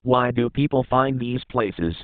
Why do people find these places?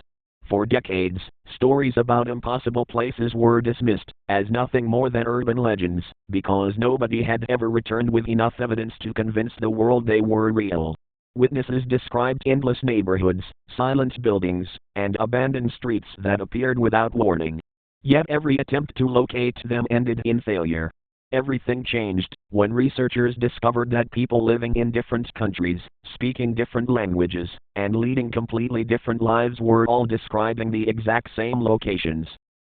For decades, stories about impossible places were dismissed as nothing more than urban legends, because nobody had ever returned with enough evidence to convince the world they were real. Witnesses described endless neighborhoods, silent buildings, and abandoned streets that appeared without warning. Yet every attempt to locate them ended in failure. Everything changed when researchers discovered that people living in different countries, speaking different languages, and leading completely different lives were all describing the exact same locations.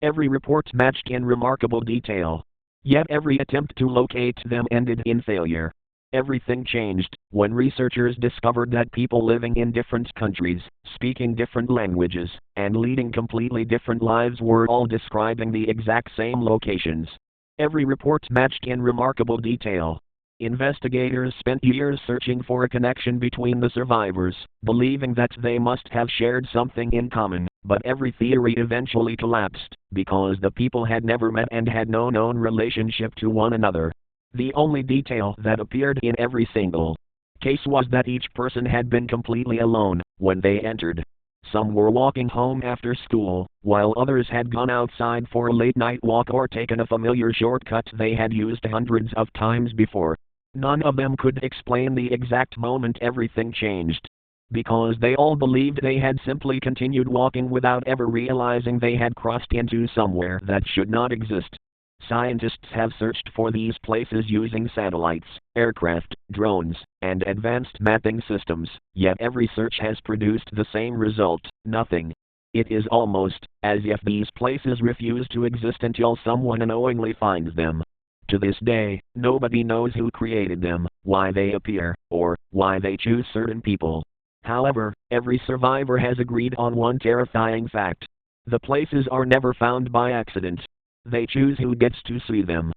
Every report matched in remarkable detail. Yet every attempt to locate them ended in failure. Everything changed when researchers discovered that people living in different countries, speaking different languages, and leading completely different lives were all describing the exact same locations. Every report matched in remarkable detail. Investigators spent years searching for a connection between the survivors, believing that they must have shared something in common, but every theory eventually collapsed, because the people had never met and had no known relationship to one another. The only detail that appeared in every single case was that each person had been completely alone when they entered. Some were walking home after school, while others had gone outside for a late-night walk or taken a familiar shortcut they had used hundreds of times before. None of them could explain the exact moment everything changed, because they all believed they had simply continued walking without ever realizing they had crossed into somewhere that should not exist. Scientists have searched for these places using satellites, aircraft, drones, and advanced mapping systems, yet every search has produced the same result: nothing. It is almost as if these places refuse to exist until someone unknowingly finds them. To this day, nobody knows who created them, why they appear, or why they choose certain people. However, every survivor has agreed on one terrifying fact: the places are never found by accident. They choose who gets to see them.